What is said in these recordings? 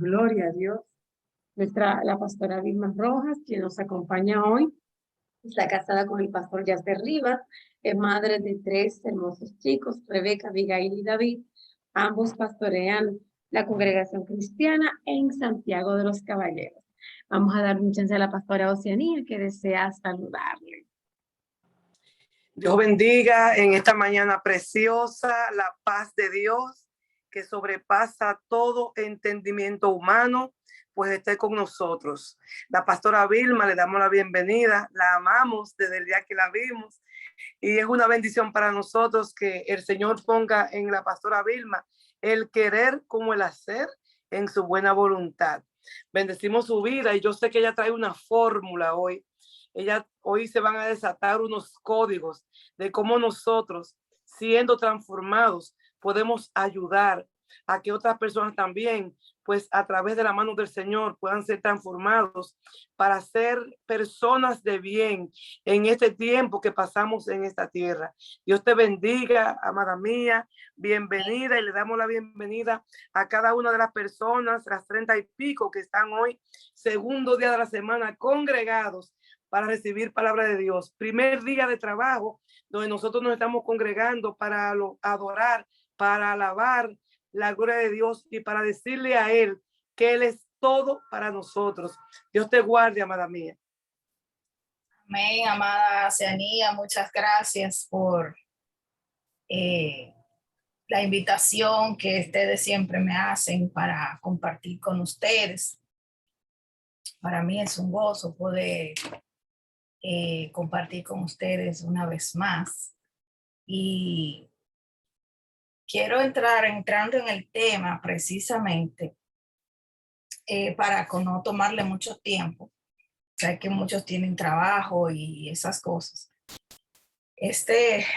Gloria a Dios. La pastora Vilma Rojas, quien nos acompaña hoy, está casada con el pastor Yacer Rivas, es madre de 3 hermosos chicos, Rebeca, Abigail y David. Ambos pastorean la congregación cristiana en Santiago de los Caballeros. Vamos a dar un chance a la pastora Oceanía, que desea saludarle. Dios bendiga en esta mañana preciosa la paz de Dios que sobrepasa todo entendimiento humano, pues esté con nosotros. La pastora Vilma, le damos la bienvenida, la amamos desde el día que la vimos y es una bendición para nosotros que el Señor ponga en la pastora Vilma el querer como el hacer en su buena voluntad. Bendecimos su vida y yo sé que ella trae una fórmula hoy. Hoy se van a desatar unos códigos de cómo nosotros, siendo transformados, podemos ayudar a que otras personas también, pues a través de la mano del Señor, puedan ser transformados para ser personas de bien en este tiempo que pasamos en esta tierra. Dios te bendiga, amada mía, bienvenida, y le damos la bienvenida a cada una de las personas, las 30 y pico que están hoy, segundo día de la semana, congregados para recibir palabra de Dios. Primer día de trabajo donde nosotros nos estamos congregando para adorar, para alabar la gloria de Dios y para decirle a Él que Él es todo para nosotros. Dios te guarde, amada mía. Amén, amada Oceanía, muchas gracias por la invitación que ustedes siempre me hacen para compartir con ustedes. Para mí es un gozo poder compartir con ustedes una vez más. Y quiero entrando en el tema precisamente para no tomarle mucho tiempo. Sé que muchos tienen trabajo y esas cosas.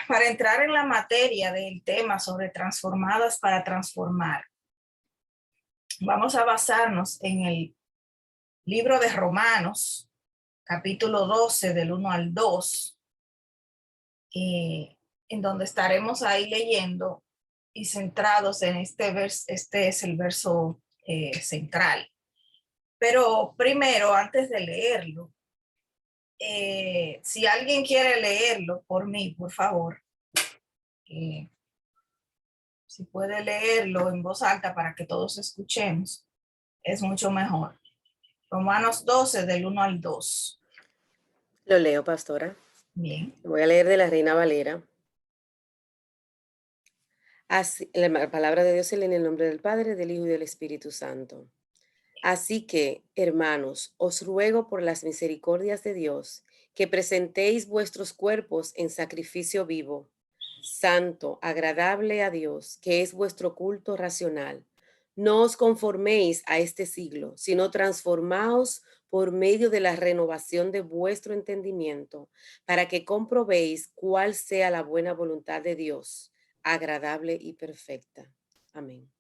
Para entrar en la materia del tema sobre transformadas para transformar, vamos a basarnos en el libro de Romanos, capítulo 12, del 1 al 2, en donde estaremos ahí leyendo y centrados en este verso. Este es el verso central. Pero primero, antes de leerlo, si alguien quiere leerlo por mí, por favor, si puede leerlo en voz alta para que todos escuchemos, es mucho mejor. Romanos 12, del 1 al 2. Lo leo, pastora. Bien. Voy a leer de la Reina Valera. Así, la palabra de Dios se lee en el nombre del Padre, del Hijo y del Espíritu Santo. Así que, hermanos, os ruego por las misericordias de Dios que presentéis vuestros cuerpos en sacrificio vivo, santo, agradable a Dios, que es vuestro culto racional. No os conforméis a este siglo, sino transformaos por medio de la renovación de vuestro entendimiento, para que comprobéis cuál sea la buena voluntad de Dios, agradable y perfecta. Amén.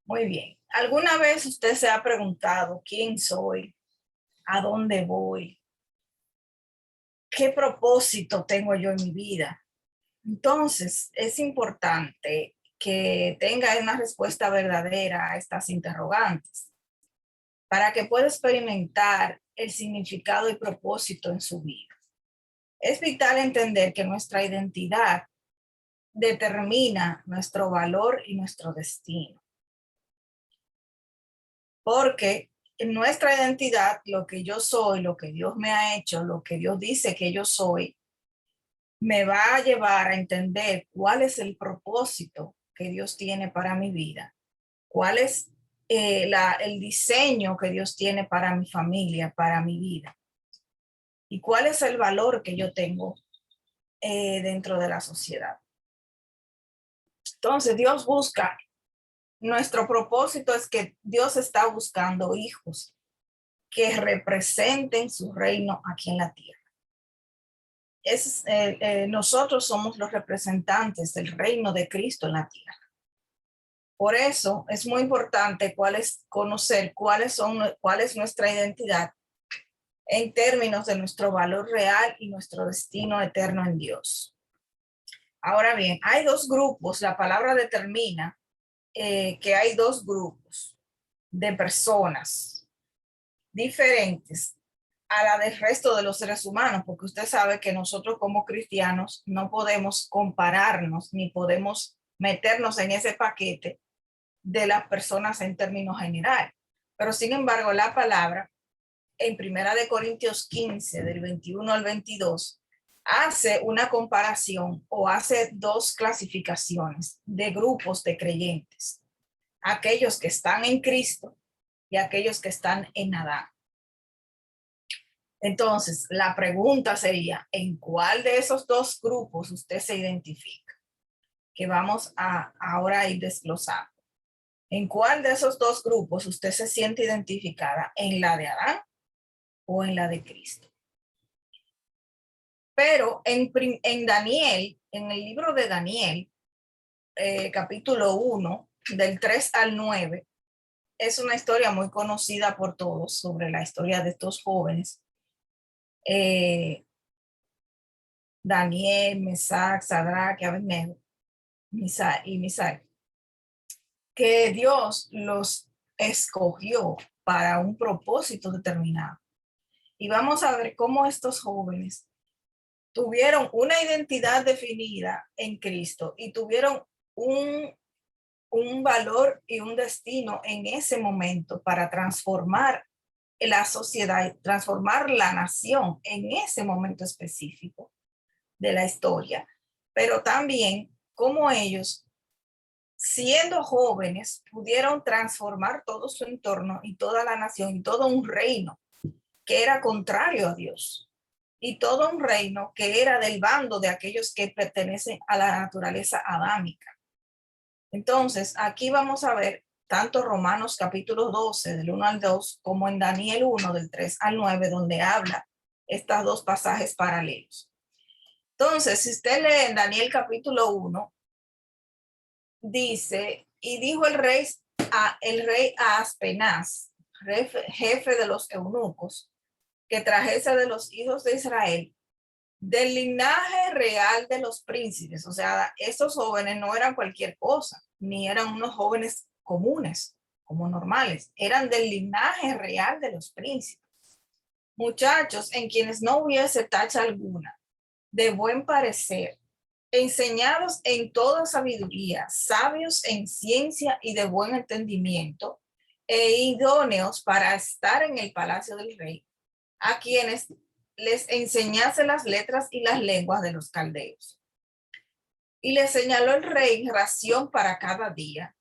Muy bien. ¿Alguna vez usted se ha preguntado quién soy? ¿A dónde voy? ¿Qué propósito tengo yo en mi vida? Entonces, es importante que tenga una respuesta verdadera a estas interrogantes para que pueda experimentar el significado y propósito en su vida. Es vital entender que nuestra identidad determina nuestro valor y nuestro destino. Porque en nuestra identidad, lo que yo soy, lo que Dios me ha hecho, lo que Dios dice que yo soy, me va a llevar a entender cuál es el propósito que Dios tiene para mi vida, cuál es el diseño que Dios tiene para mi familia, para mi vida, y cuál es el valor que yo tengo dentro de la sociedad. Entonces, Dios busca. Nuestro propósito es que Dios está buscando hijos que representen su reino aquí en la tierra. Nosotros somos los representantes del reino de Cristo en la tierra. Por eso es muy importante conocer cuál es nuestra identidad en términos de nuestro valor real y nuestro destino eterno en Dios. Ahora bien, hay dos grupos, la palabra determina, que hay dos grupos de personas diferentes a la del resto de los seres humanos, porque usted sabe que nosotros como cristianos no podemos compararnos ni podemos meternos en ese paquete de las personas en términos generales. Pero sin embargo, la palabra en 1 Corintios 15, del 21 al 22, hace una comparación o hace dos clasificaciones de grupos de creyentes: aquellos que están en Cristo y aquellos que están en Adán. Entonces, la pregunta sería, ¿en cuál de esos dos grupos usted se identifica? Que vamos a ahora ir desglosando. ¿En cuál de esos dos grupos usted se siente identificada? ¿En la de Adán o en la de Cristo? Pero en Daniel, en el libro de Daniel, capítulo 1, del 3 al 9, es una historia muy conocida por todos sobre la historia de estos jóvenes. Daniel, Mesac, Sadrach y Abednego, Misael, que Dios los escogió para un propósito determinado. Y vamos a ver cómo estos jóvenes tuvieron una identidad definida en Cristo y tuvieron un valor y un destino en ese momento para transformar la sociedad, transformar la nación en ese momento específico de la historia, pero también cómo ellos, siendo jóvenes, pudieron transformar todo su entorno y toda la nación y todo un reino que era contrario a Dios y todo un reino que era del bando de aquellos que pertenecen a la naturaleza adámica. Entonces, aquí vamos a ver tanto Romanos capítulo 12, del 1 al 2, como en Daniel 1, del 3 al 9, donde habla estos dos pasajes paralelos. Entonces, si usted lee en Daniel capítulo 1, dice, y dijo el rey a Aspenaz, jefe de los eunucos, que trajese de los hijos de Israel, del linaje real de los príncipes. O sea, estos jóvenes no eran cualquier cosa, ni eran unos jóvenes comunes, como normales, eran del linaje real de los príncipes. Muchachos en quienes no hubiese tacha alguna, de buen parecer, enseñados en toda sabiduría, sabios en ciencia y de buen entendimiento, e idóneos para estar en el palacio del rey, a quienes les enseñase las letras y las lenguas de los caldeos. Y les señaló el rey ración para cada día,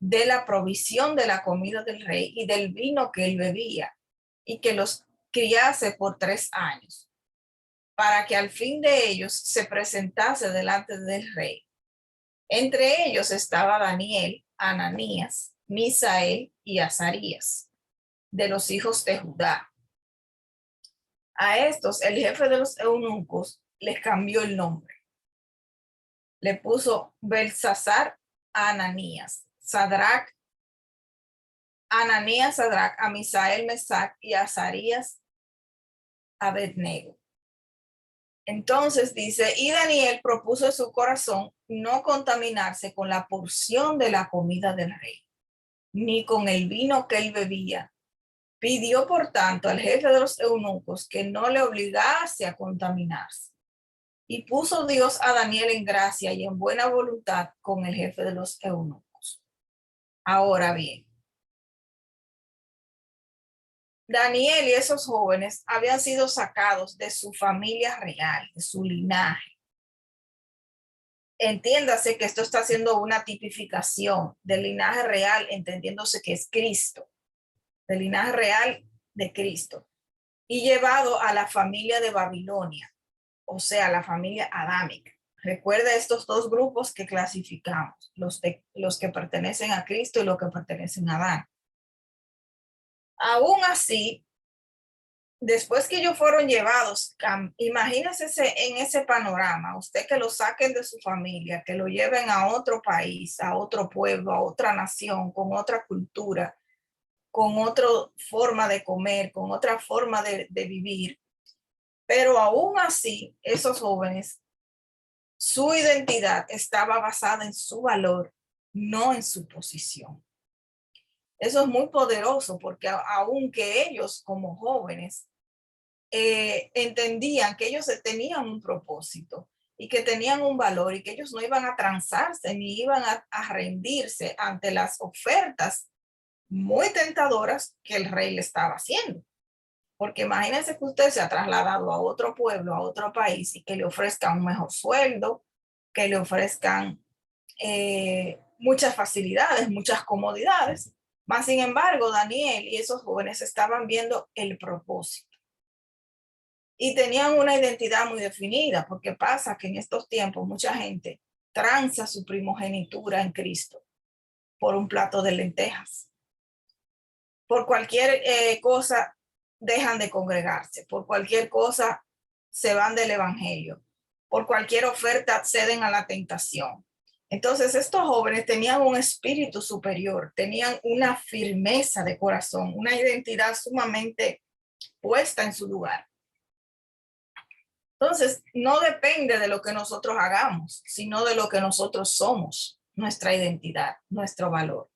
de la provisión de la comida del rey y del vino que él bebía, y que los criase por 3 años, para que al fin de ellos se presentase delante del rey. Entre ellos estaba Daniel, Ananías, Misael y Azarías, de los hijos de Judá. A estos, el jefe de los eunucos les cambió el nombre. Le puso Belsasar a Ananías, Ananías, Sadrach, a Misael, Mesac y a Azarías, Abednego. Entonces dice, y Daniel propuso en su corazón no contaminarse con la porción de la comida del rey, ni con el vino que él bebía. Pidió, por tanto, al jefe de los eunucos que no le obligase a contaminarse. Y puso Dios a Daniel en gracia y en buena voluntad con el jefe de los eunucos. Ahora bien, Daniel y esos jóvenes habían sido sacados de su familia real, de su linaje. Entiéndase que esto está haciendo una tipificación del linaje real, entendiéndose que es Cristo, del linaje real de Cristo, y llevado a la familia de Babilonia, o sea, la familia adámica. Recuerda estos dos grupos que clasificamos, los que pertenecen a Cristo y los que pertenecen a Adán. Aún así, después que ellos fueron llevados, imagínense en ese panorama, usted que lo saquen de su familia, que lo lleven a otro país, a otro pueblo, a otra nación, con otra cultura, con otra forma de comer, con otra forma de vivir. Pero aún así, esos jóvenes, su identidad estaba basada en su valor no en su posición. Eso es muy poderoso porque aunque ellos como jóvenes entendían que ellos tenían un propósito y que tenían un valor y que ellos no iban a transarse ni iban a rendirse ante las ofertas muy tentadoras que el rey le estaba haciendo. Porque imagínense que usted se ha trasladado a otro pueblo, a otro país, y que le ofrezcan un mejor sueldo, que le ofrezcan muchas facilidades, muchas comodidades. Mas, sin embargo, Daniel y esos jóvenes estaban viendo el propósito. Y tenían una identidad muy definida, porque pasa que en estos tiempos mucha gente tranza su primogenitura en Cristo por un plato de lentejas. Por cualquier cosa dejan de congregarse, por cualquier cosa se van del evangelio, por cualquier oferta acceden a la tentación. Entonces estos jóvenes tenían un espíritu superior, tenían una firmeza de corazón, una identidad sumamente puesta en su lugar. Entonces no depende de lo que nosotros hagamos, sino de lo que nosotros somos, nuestra identidad, nuestro valor.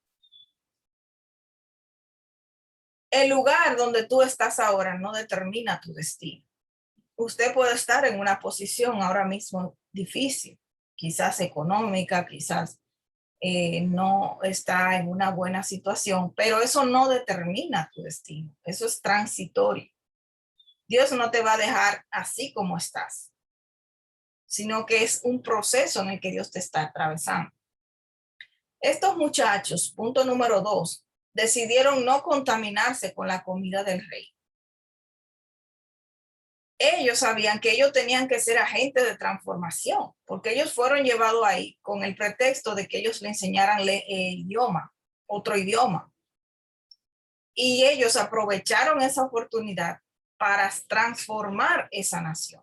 El lugar donde tú estás ahora no determina tu destino. Usted puede estar en una posición ahora mismo difícil, quizás económica, quizás no está en una buena situación, pero eso no determina tu destino. Eso es transitorio. Dios no te va a dejar así como estás, sino que es un proceso en el que Dios te está atravesando. Estos muchachos, punto número 2, decidieron no contaminarse con la comida del rey. Ellos sabían que ellos tenían que ser agentes de transformación, porque ellos fueron llevados ahí con el pretexto de que ellos le enseñaran otro idioma. Y ellos aprovecharon esa oportunidad para transformar esa nación.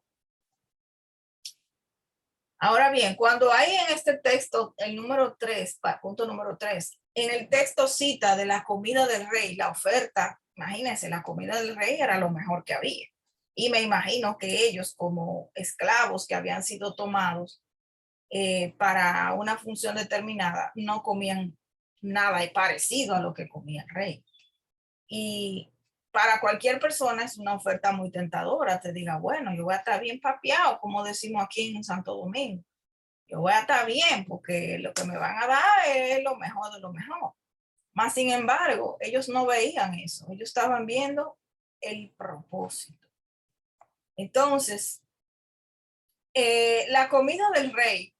Ahora bien, cuando hay en este texto el número 3, punto número 3, en el texto cita de la comida del rey, la oferta, imagínense, la comida del rey era lo mejor que había. Y me imagino que ellos como esclavos que habían sido tomados para una función determinada, no comían nada parecido a lo que comía el rey. Y para cualquier persona es una oferta muy tentadora. Te diga, bueno, yo voy a estar bien papeado, como decimos aquí en Santo Domingo. Yo voy a estar bien porque lo que me van a dar es lo mejor de lo mejor. Mas, sin embargo, ellos no veían eso. Ellos estaban viendo el propósito. Entonces, la comida del rey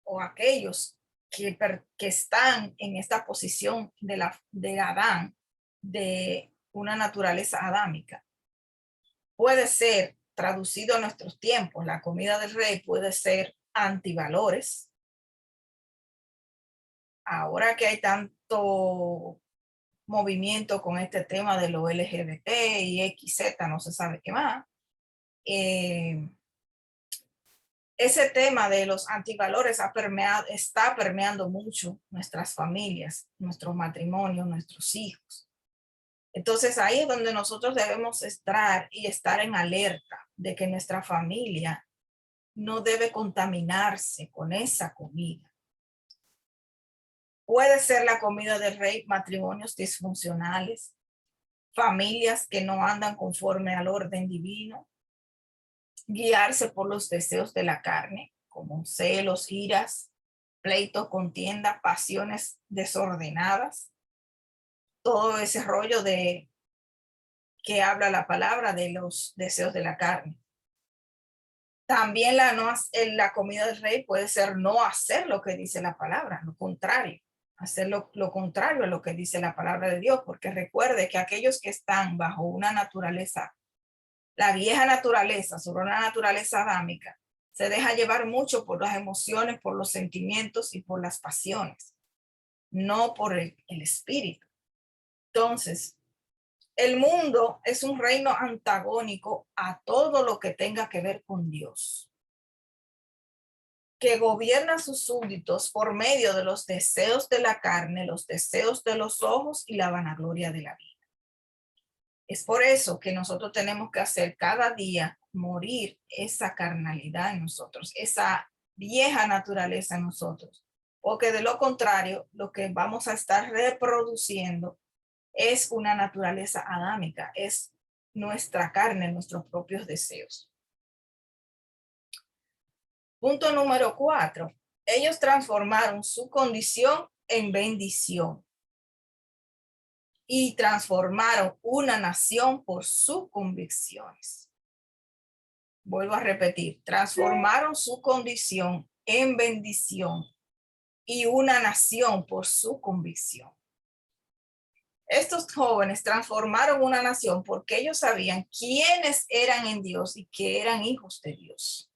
o aquellos que están en esta posición de Adán, de una naturaleza adámica, puede ser traducido a nuestros tiempos. La comida del rey puede ser antivalores. Ahora que hay tanto movimiento con este tema de lo LGBT y XZ, no se sabe qué más, ese tema de los antivalores está permeando mucho nuestras familias, nuestros matrimonios, nuestros hijos. Entonces ahí es donde nosotros debemos estar en alerta de que nuestra familia no debe contaminarse con esa comida. Puede ser la comida del rey, matrimonios disfuncionales, familias que no andan conforme al orden divino, guiarse por los deseos de la carne, como celos, iras, pleitos, contiendas, pasiones desordenadas, todo ese rollo de que habla la palabra de los deseos de la carne. También la comida del rey puede ser no hacer lo que dice la palabra, lo contrario, hacer lo contrario a lo que dice la palabra de Dios, porque recuerde que aquellos que están bajo una naturaleza, la vieja naturaleza, sobre una naturaleza adámica, se deja llevar mucho por las emociones, por los sentimientos y por las pasiones, no por el espíritu. Entonces, el mundo es un reino antagónico a todo lo que tenga que ver con Dios, que gobierna a sus súbditos por medio de los deseos de la carne, los deseos de los ojos y la vanagloria de la vida. Es por eso que nosotros tenemos que hacer cada día morir esa carnalidad en nosotros, esa vieja naturaleza en nosotros, porque de lo contrario, lo que vamos a estar reproduciendo es una naturaleza adámica, es nuestra carne, nuestros propios deseos. Punto número 4. Ellos transformaron su condición en bendición y transformaron una nación por sus convicciones. Vuelvo a repetir, transformaron su condición en bendición y una nación por su convicción. Estos jóvenes transformaron una nación porque ellos sabían quiénes eran en Dios y que eran hijos de Dios.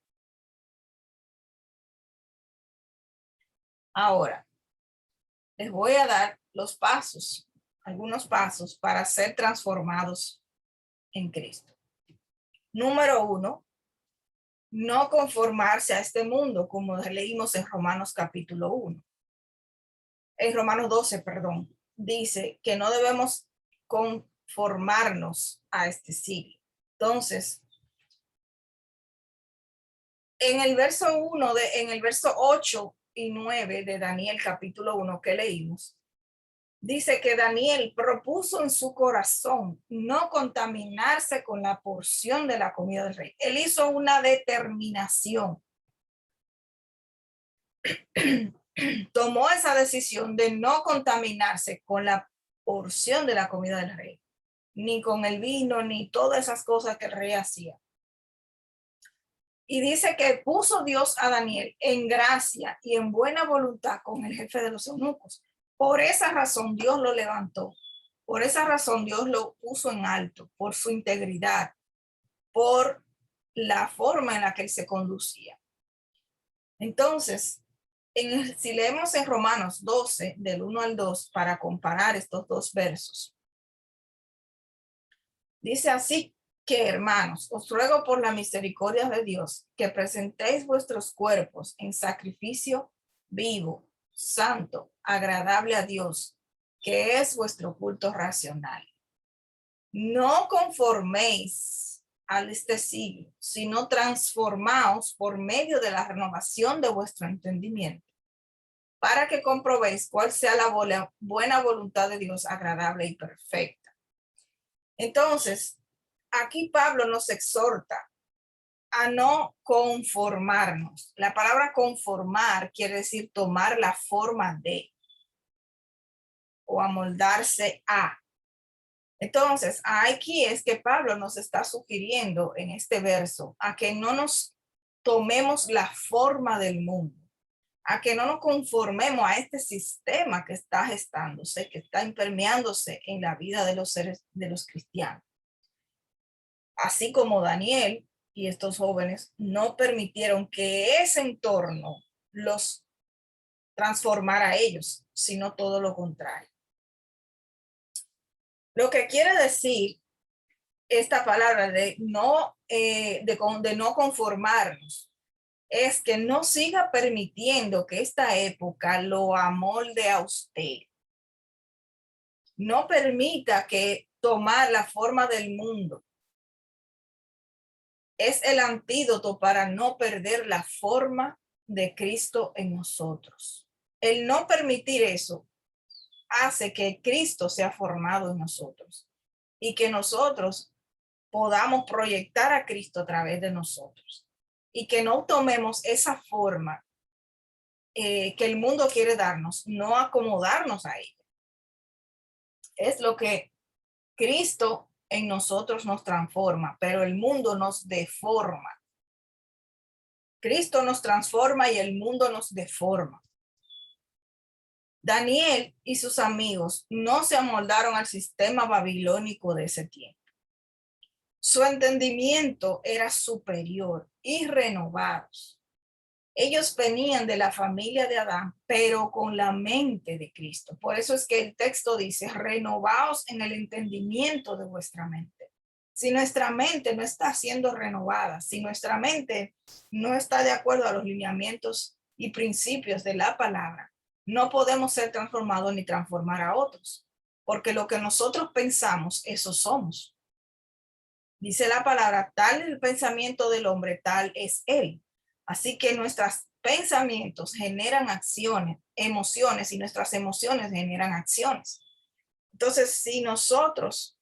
Ahora, les voy a dar los pasos, algunos pasos para ser transformados en Cristo. Número 1, no conformarse a este mundo, como leímos en Romanos capítulo 1. En Romanos 12, perdón, dice que no debemos conformarnos a este siglo. Entonces, en el verso 8 y 9 de Daniel capítulo 1 que leímos, dice que Daniel propuso en su corazón no contaminarse con la porción de la comida del rey. Él hizo una determinación. Tomó esa decisión de no contaminarse con la porción de la comida del rey, ni con el vino, ni todas esas cosas que el rey hacía. Y dice que puso Dios a Daniel en gracia y en buena voluntad con el jefe de los eunucos. Por esa razón Dios lo levantó. Por esa razón Dios lo puso en alto, por su integridad, por la forma en la que él se conducía. Entonces, si leemos en Romanos 12, del 1 al 2, para comparar estos dos versos, dice así que, hermanos, os ruego por la misericordia de Dios que presentéis vuestros cuerpos en sacrificio vivo, santo, agradable a Dios, que es vuestro culto racional. No conforméis a este siglo, sino transformaos por medio de la renovación de vuestro entendimiento, para que comprobéis cuál sea la buena voluntad de Dios, agradable y perfecta. Entonces, aquí Pablo nos exhorta a no conformarnos. La palabra conformar quiere decir tomar la forma de o amoldarse a. Entonces, aquí es que Pablo nos está sugiriendo en este verso a que no nos tomemos la forma del mundo, a que no nos conformemos a este sistema que está gestándose, que está impermeándose en la vida de los seres, de los cristianos. Así como Daniel y estos jóvenes no permitieron que ese entorno los transformara a ellos, sino todo lo contrario. Lo que quiere decir esta palabra de no conformarnos es que no siga permitiendo que esta época lo amolde a usted. No permita que tomar la forma del mundo es el antídoto para no perder la forma de Cristo en nosotros. El no permitir eso hace que Cristo sea formado en nosotros y que nosotros podamos proyectar a Cristo a través de nosotros y que no tomemos esa forma que el mundo quiere darnos, no acomodarnos a ella. Es lo que Cristo en nosotros nos transforma, pero el mundo nos deforma. Cristo nos transforma y el mundo nos deforma. Daniel y sus amigos no se amoldaron al sistema babilónico de ese tiempo. Su entendimiento era superior y renovados. Ellos venían de la familia de Adán, pero con la mente de Cristo. Por eso es que el texto dice, renovaos en el entendimiento de vuestra mente. Si nuestra mente no está siendo renovada, si nuestra mente no está de acuerdo a los lineamientos y principios de la palabra, no podemos ser transformados ni transformar a otros, porque lo que nosotros pensamos, eso somos. Dice la palabra, tal es el pensamiento del hombre, tal es él. Así que nuestros pensamientos generan acciones emociones y nuestras emociones generan acciones. Entonces, si nosotros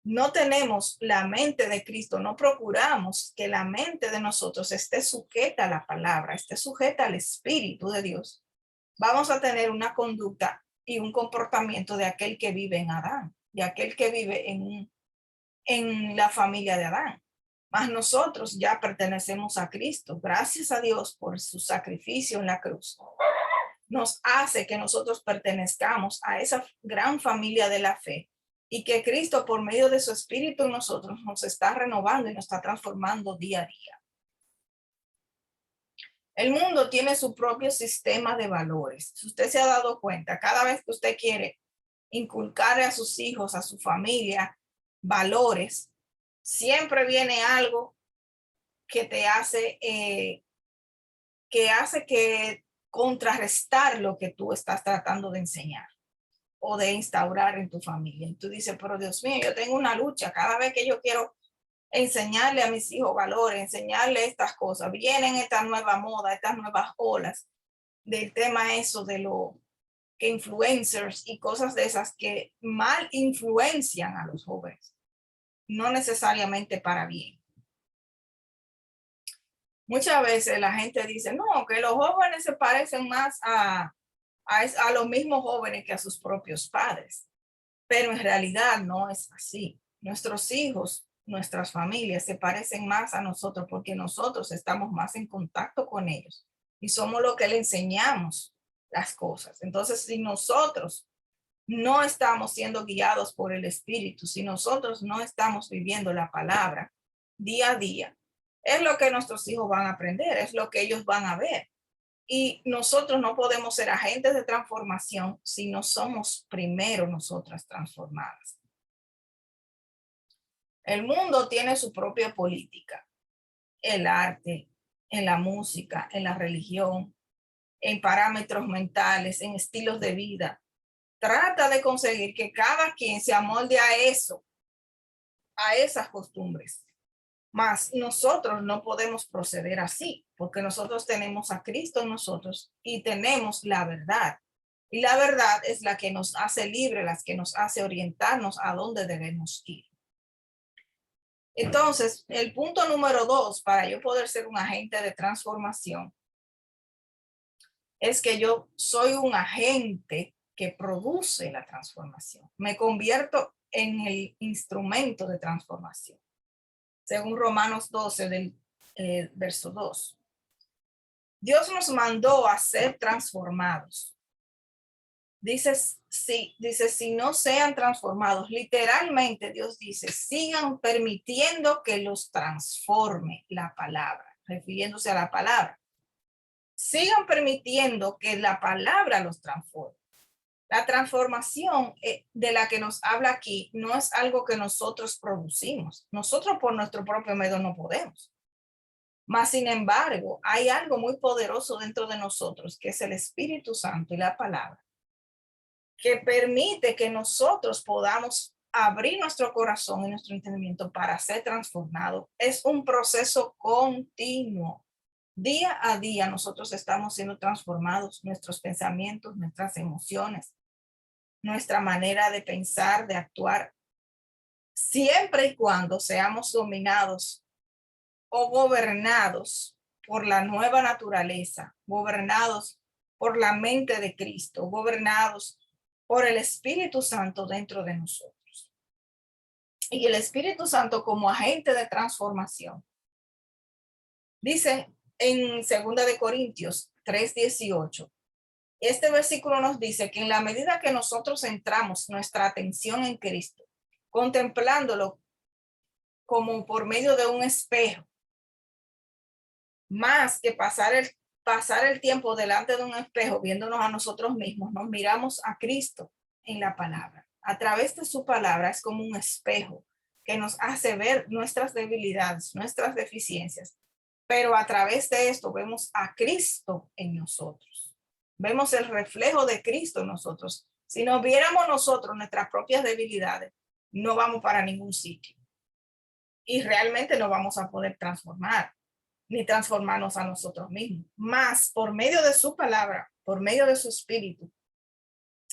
no tenemos la mente de Cristo, no procuramos que la mente de nosotros esté sujeta a la palabra, esté sujeta al Espíritu de Dios, vamos a tener una conducta y un comportamiento de aquel que vive en Adán, de aquel que vive en la familia de Adán. Mas nosotros ya pertenecemos a Cristo. Gracias a Dios por su sacrificio en la cruz. Nos hace que nosotros pertenezcamos a esa gran familia de la fe y que Cristo, por medio de su Espíritu en nosotros, nos está renovando y nos está transformando día a día. El mundo tiene su propio sistema de valores. Si usted se ha dado cuenta, cada vez que usted quiere inculcar a sus hijos, a su familia, valores, siempre viene algo que te hace, que contrarrestar lo que tú estás tratando de enseñar o de instaurar en tu familia. Y tú dices, pero Dios mío, yo tengo una lucha. Cada vez que yo quiero enseñarle a mis hijos valores, enseñarle estas cosas, vienen esta nueva moda, estas nuevas olas del tema eso de lo que influencers y cosas de esas que mal influencian a los jóvenes, no necesariamente para bien. Muchas veces la gente dice, no, que los jóvenes se parecen más a los mismos jóvenes que a sus propios padres, pero en realidad no es así. Nuestros hijos, nuestras familias se parecen más a nosotros porque nosotros estamos más en contacto con ellos y somos los que le enseñamos las cosas. Entonces, si nosotros no estamos siendo guiados por el Espíritu, si nosotros no estamos viviendo la palabra día a día, es lo que nuestros hijos van a aprender, es lo que ellos van a ver. Y nosotros no podemos ser agentes de transformación si no somos primero nosotras transformadas. El mundo tiene su propia política, el arte, en la música, en la religión, en parámetros mentales, en estilos de vida. Trata de conseguir que cada quien se amolde a eso, a esas costumbres. Mas nosotros no podemos proceder así, porque nosotros tenemos a Cristo en nosotros y tenemos la verdad. Y la verdad es la que nos hace libre, la que nos hace orientarnos a dónde debemos ir. Entonces, el punto número 2 para yo poder ser un agente de transformación es que yo soy un agente que produce la transformación. Me convierto en el instrumento de transformación. Según Romanos 12 del verso 2. Dios nos mandó a ser transformados. Dice, si no sean transformados, literalmente Dios dice, sigan permitiendo que los transforme la palabra, refiriéndose a la palabra. Sigan permitiendo que la palabra los transforme. La transformación de la que nos habla aquí no es algo que nosotros producimos. Nosotros por nuestro propio medio no podemos. Mas, sin embargo, hay algo muy poderoso dentro de nosotros, que es el Espíritu Santo y la palabra, que permite que nosotros podamos abrir nuestro corazón y nuestro entendimiento para ser transformados. Es un proceso continuo. Día a día nosotros estamos siendo transformados, nuestros pensamientos, nuestras emociones, nuestra manera de pensar, de actuar, siempre y cuando seamos dominados o gobernados por la nueva naturaleza, gobernados por la mente de Cristo, gobernados por el Espíritu Santo dentro de nosotros. Y el Espíritu Santo como agente de transformación. Dice en 2 de Corintios 3:18, este versículo nos dice que en la medida que nosotros centramos nuestra atención en Cristo, contemplándolo como por medio de un espejo, más que pasar el tiempo delante de un espejo viéndonos a nosotros mismos, nos miramos a Cristo en la palabra. A través de su palabra es como un espejo que nos hace ver nuestras debilidades, nuestras deficiencias, pero a través de esto vemos a Cristo en nosotros. Vemos el reflejo de Cristo en nosotros. Si nos viéramos nosotros nuestras propias debilidades, no vamos para ningún sitio. Y realmente no vamos a poder transformar, ni transformarnos a nosotros mismos. Más por medio de su palabra, por medio de su espíritu,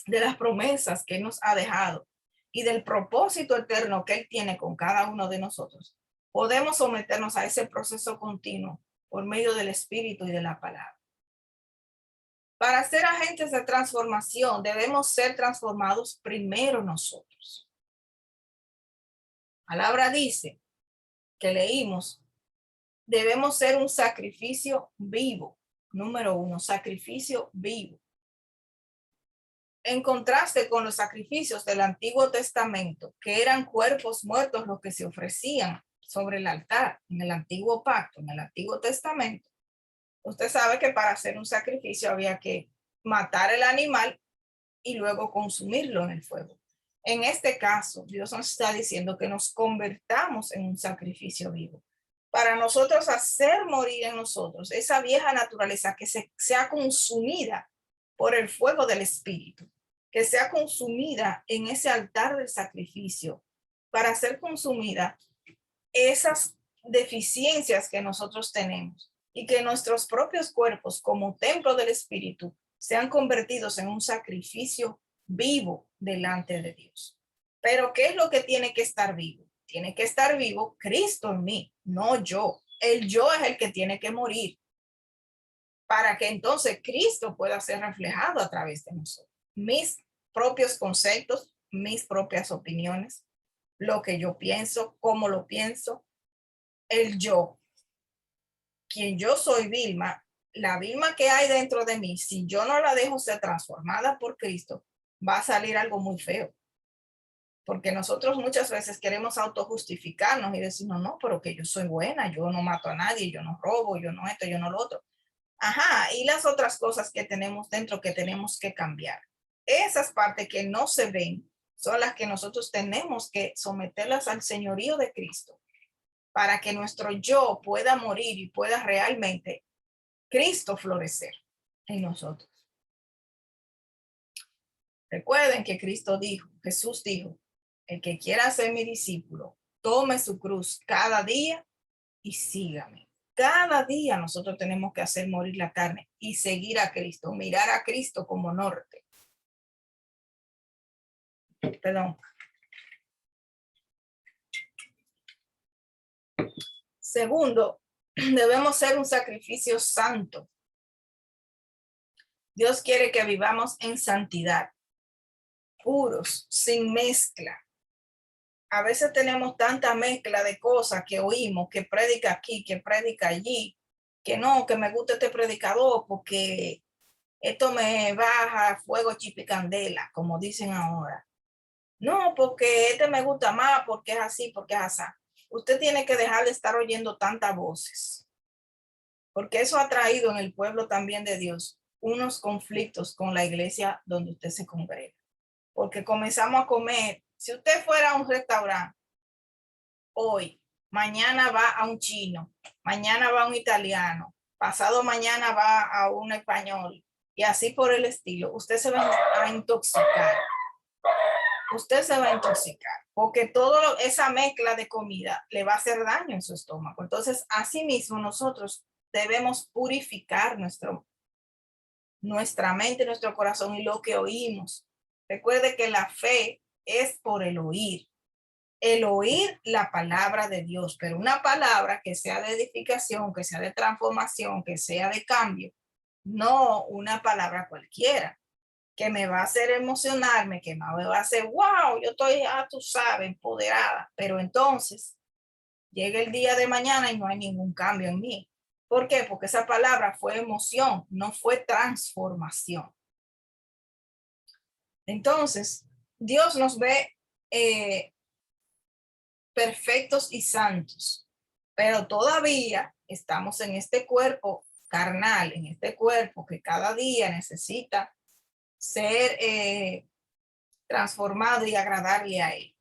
de las promesas que Él nos ha dejado y del propósito eterno que Él tiene con cada uno de nosotros, podemos someternos a ese proceso continuo por medio del espíritu y de la palabra. Para ser agentes de transformación, debemos ser transformados primero nosotros. La palabra dice, que leímos, debemos ser un sacrificio vivo. Número 1, sacrificio vivo. En contraste con los sacrificios del Antiguo Testamento, que eran cuerpos muertos los que se ofrecían sobre el altar en el Antiguo Pacto, en el Antiguo Testamento, usted sabe que para hacer un sacrificio había que matar el animal y luego consumirlo en el fuego. En este caso, Dios nos está diciendo que nos convertamos en un sacrificio vivo. Para nosotros hacer morir en nosotros esa vieja naturaleza que sea consumida por el fuego del Espíritu, que sea consumida en ese altar del sacrificio, para ser consumida esas deficiencias que nosotros tenemos y que nuestros propios cuerpos como templo del Espíritu sean convertidos en un sacrificio vivo delante de Dios. Pero ¿qué es lo que tiene que estar vivo? Tiene que estar vivo Cristo en mí, no yo. El yo es el que tiene que morir para que entonces Cristo pueda ser reflejado a través de nosotros. Mis propios conceptos, mis propias opiniones, lo que yo pienso, cómo lo pienso, el yo. Quien yo soy, Vilma, la Vilma que hay dentro de mí, si yo no la dejo ser transformada por Cristo, va a salir algo muy feo. Porque nosotros muchas veces queremos autojustificarnos y decir, no, pero que yo soy buena, yo no mato a nadie, yo no robo, yo no esto, yo no lo otro. Ajá, y las otras cosas que tenemos dentro que tenemos que cambiar. Esas partes que no se ven son las que nosotros tenemos que someterlas al señorío de Cristo para que nuestro yo pueda morir y pueda realmente Cristo florecer en nosotros. Recuerden que Cristo dijo, Jesús dijo, el que quiera ser mi discípulo, tome su cruz cada día y sígame. Cada día nosotros tenemos que hacer morir la carne y seguir a Cristo, mirar a Cristo como norte. Perdón. Segundo, debemos ser un sacrificio santo. Dios quiere que vivamos en santidad, puros, sin mezcla. A veces tenemos tanta mezcla de cosas que oímos, que predica aquí, que predica allí, que no, que me gusta este predicador porque esto me baja fuego chipicandela, como dicen ahora. No, porque este me gusta más, porque es así, porque es así. Usted tiene que dejar de estar oyendo tantas voces, porque eso ha traído en el pueblo también de Dios unos conflictos con la iglesia donde usted se congrega. Porque comenzamos a comer. Si usted fuera a un restaurante hoy, mañana va a un chino, mañana va a un italiano, pasado mañana va a un español y así por el estilo, usted se va a intoxicar. Usted se va a intoxicar porque toda esa mezcla de comida le va a hacer daño en su estómago. Entonces, asimismo, nosotros debemos purificar nuestra mente, nuestro corazón y lo que oímos. Recuerde que la fe es por el oír la palabra de Dios, pero una palabra que sea de edificación, que sea de transformación, que sea de cambio, no una palabra cualquiera que me va a hacer emocionarme, que me va a hacer, wow, yo estoy, tú sabes, empoderada, pero entonces llega el día de mañana y no hay ningún cambio en mí. ¿Por qué? Porque esa palabra fue emoción, no fue transformación. Entonces, Dios nos ve perfectos y santos, pero todavía estamos en este cuerpo carnal, en este cuerpo que cada día necesita ser transformado y agradarle a Él.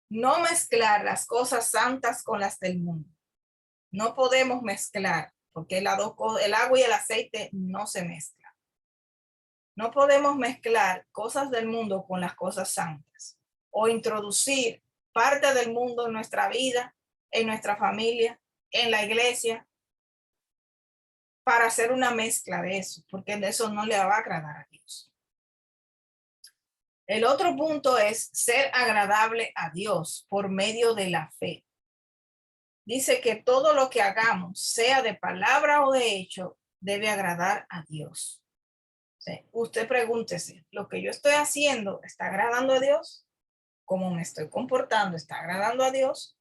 No mezclar las cosas santas con las del mundo. No podemos mezclar, porque el agua y el aceite no se mezclan. No podemos mezclar cosas del mundo con las cosas santas o introducir parte del mundo en nuestra vida, en nuestra familia, en la iglesia. para hacer una mezcla de eso, porque de eso no le va a agradar a Dios. El otro punto es ser agradable a Dios por medio de la fe. Dice que todo lo que hagamos, sea de palabra o de hecho, debe agradar a Dios. Sí. Usted pregúntese, ¿lo que yo estoy haciendo está agradando a Dios? ¿Cómo me estoy comportando está agradando a Dios?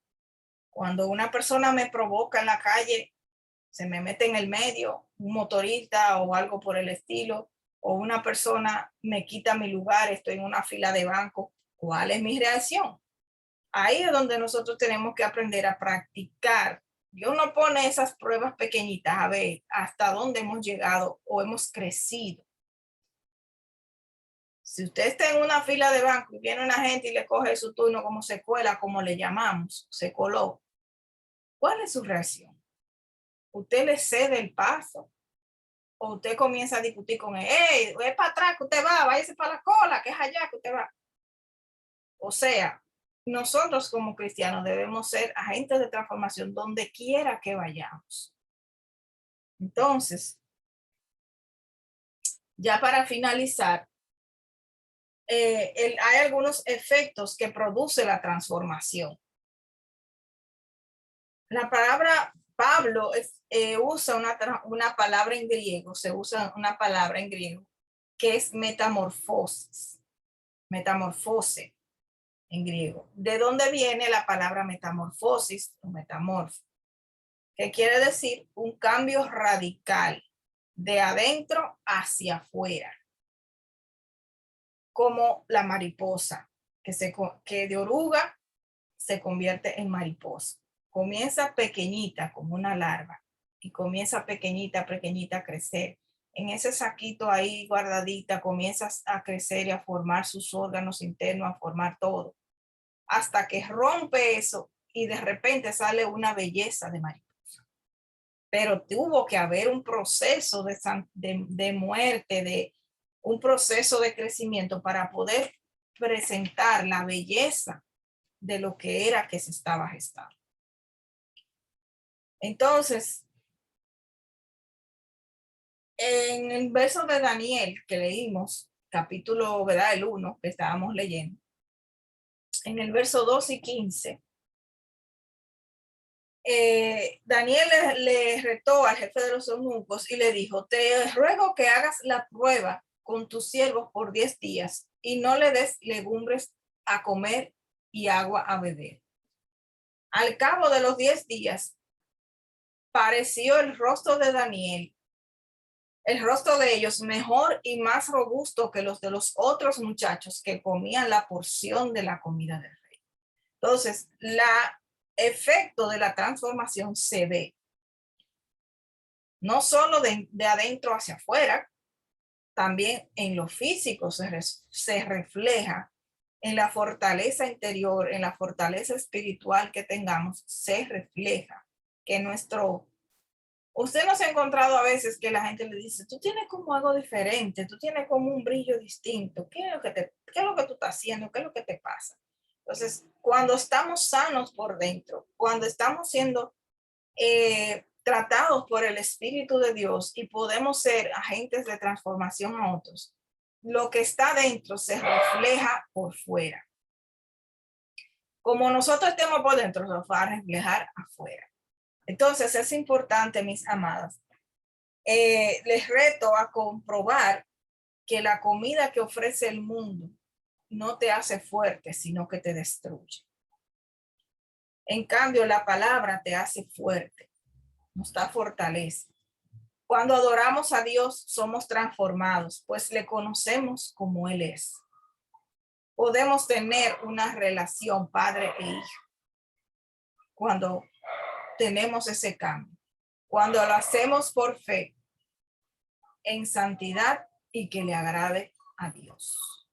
Cuando una persona me provoca en la calle, se me mete en el medio, un motorista o algo por el estilo, o una persona me quita mi lugar, estoy en una fila de banco, ¿cuál es mi reacción? Ahí es donde nosotros tenemos que aprender a practicar. Dios nos pone esas pruebas pequeñitas a ver hasta dónde hemos llegado o hemos crecido. Si usted está en una fila de banco y viene una gente y le coge su turno como se cuela, como le llamamos, se coló, ¿cuál es su reacción? ¿Usted le cede el paso? ¿O usted comienza a discutir con él? ¡Ey, es para atrás que usted va! ¡Váyase para la cola, que es allá que usted va! O sea, nosotros como cristianos debemos ser agentes de transformación donde quiera que vayamos. Entonces, ya para finalizar, hay algunos efectos que produce la transformación. La palabra Pablo usa una palabra en griego, se usa una palabra en griego que es metamorfosis, metamorfose en griego. ¿De dónde viene la palabra metamorfosis o metamorfo? Que quiere decir un cambio radical de adentro hacia afuera, como la mariposa, que de oruga se convierte en mariposa. Comienza pequeñita como una larva y comienza pequeñita, pequeñita a crecer. En ese saquito ahí guardadita comienzas a crecer y a formar sus órganos internos, a formar todo, hasta que rompe eso y de repente sale una belleza de mariposa. Pero tuvo que haber un proceso de muerte, de un proceso de crecimiento para poder presentar la belleza de lo que era que se estaba gestando. Entonces, en el verso de Daniel que leímos, capítulo, ¿verdad? El 1 que estábamos leyendo, en el verso 2 y 15, Daniel le retó al jefe de los eunucos y le dijo, te ruego que hagas la prueba con tus siervos por 10 días y no le des legumbres a comer y agua a beber. Al cabo de los 10 días, pareció el rostro de Daniel, el rostro de ellos mejor y más robusto que los de los otros muchachos que comían la porción de la comida del rey. Entonces, el efecto de la transformación se ve no solo de adentro hacia afuera, también en lo físico se refleja, en la fortaleza interior, en la fortaleza espiritual que tengamos, se refleja que usted no se ha encontrado a veces que la gente le dice, tú tienes como algo diferente, tú tienes como un brillo distinto, ¿qué es lo que tú estás haciendo? ¿Qué es lo que te pasa? Entonces, cuando estamos sanos por dentro, cuando estamos siendo tratados por el Espíritu de Dios y podemos ser agentes de transformación a otros, lo que está dentro se refleja por fuera. Como nosotros estemos por dentro, nos va a reflejar afuera. Entonces es importante, mis amadas, les reto a comprobar que la comida que ofrece el mundo no te hace fuerte, sino que te destruye. En cambio, la palabra te hace fuerte, nos da fortaleza. Cuando adoramos a Dios, somos transformados, pues le conocemos como Él es. Podemos tener una relación padre e hijo cuando tenemos ese cambio, cuando lo hacemos por fe, en santidad y que le agrade a Dios.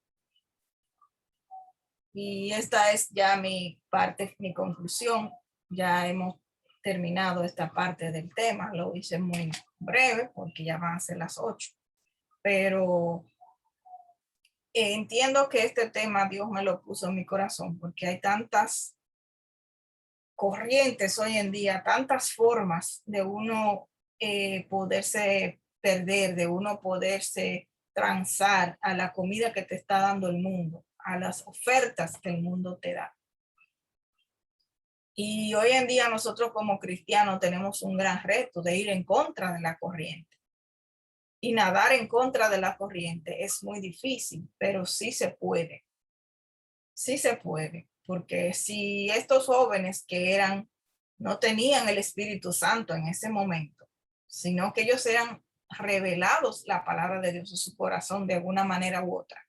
Y esta es ya mi parte, mi conclusión. Ya hemos terminado esta parte del tema, lo hice muy breve porque ya van a ser las 8, pero entiendo que este tema Dios me lo puso en mi corazón porque hay tantas corrientes hoy en día, tantas formas de uno poderse perder, de uno poderse transar a la comida que te está dando el mundo, a las ofertas que el mundo te da. Y hoy en día nosotros como cristianos tenemos un gran reto de ir en contra de la corriente. Y nadar en contra de la corriente es muy difícil, pero sí se puede. Sí se puede, porque si estos jóvenes no tenían el Espíritu Santo en ese momento, sino que ellos eran revelados la palabra de Dios en su corazón de alguna manera u otra,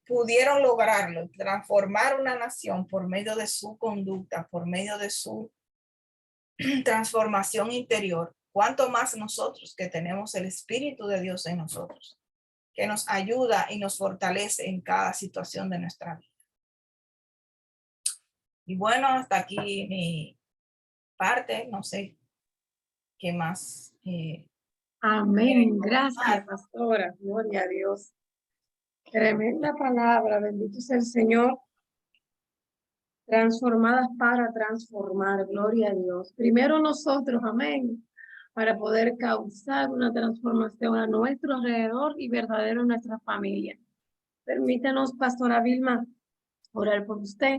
pudieron lograrlo, transformar una nación por medio de su conducta, por medio de su transformación interior. Cuánto más nosotros que tenemos el Espíritu de Dios en nosotros, que nos ayuda y nos fortalece en cada situación de nuestra vida. Y bueno, hasta aquí mi parte, no sé qué más. Amén. Gracias, pastora. Gloria a Dios. Tremenda palabra. Bendito sea el Señor. Transformadas para transformar. Gloria a Dios. Primero nosotros, amén, para poder causar una transformación a nuestro alrededor y verdadero en nuestra familia. Permítanos, pastora Vilma, orar por usted.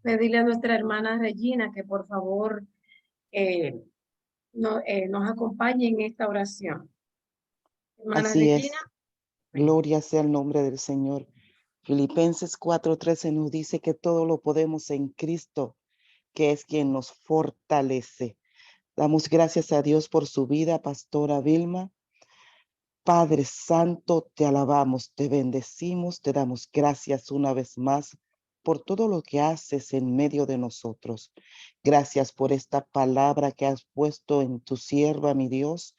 Pedirle a nuestra hermana Regina que por favor nos acompañe en esta oración. Hermana Así Regina. es. Gloria sea el nombre del Señor. Filipenses 4:13 nos dice que todo lo podemos en Cristo, que es quien nos fortalece. Damos gracias a Dios por su vida, pastora Vilma. Padre Santo, te alabamos, te bendecimos, te damos gracias una vez más por todo lo que haces en medio de nosotros. Gracias por esta palabra que has puesto en tu sierva, mi Dios,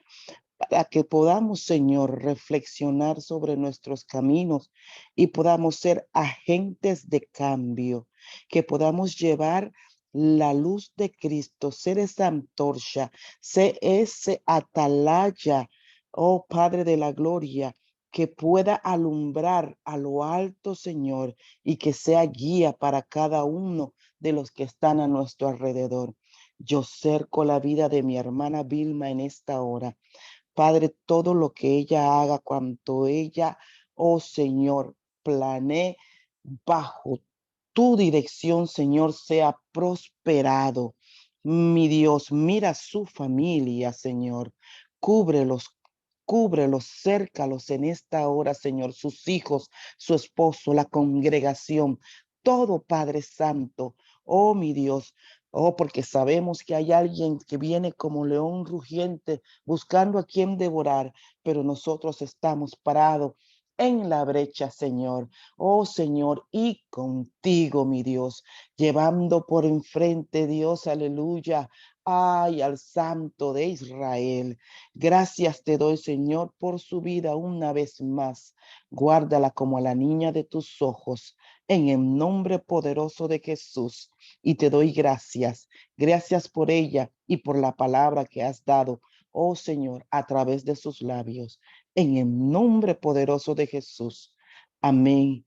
para que podamos, Señor, reflexionar sobre nuestros caminos y podamos ser agentes de cambio, que podamos llevar la luz de Cristo, ser esa antorcha, ser ese atalaya, oh Padre de la gloria, que pueda alumbrar a lo alto, Señor, y que sea guía para cada uno de los que están a nuestro alrededor. Yo cerco la vida de mi hermana Vilma en esta hora. Padre, todo lo que ella haga, cuanto ella, oh Señor, planee bajo tu dirección, Señor, sea prosperado. Mi Dios, mira su familia, Señor. Cúbrelos, cúbrelos, cércalos en esta hora, Señor, sus hijos, su esposo, la congregación, todo, Padre Santo. Oh, mi Dios, oh, porque sabemos que hay alguien que viene como león rugiente buscando a quien devorar, pero nosotros estamos parados en la brecha, Señor. Oh, Señor, y contigo, mi Dios, llevando por enfrente, Dios, aleluya, ay, al Santo de Israel. Gracias te doy, Señor, por su vida una vez más. Guárdala como a la niña de tus ojos, en el nombre poderoso de Jesús. Y te doy gracias. Gracias por ella y por la palabra que has dado, oh Señor, a través de sus labios. En el nombre poderoso de Jesús. Amén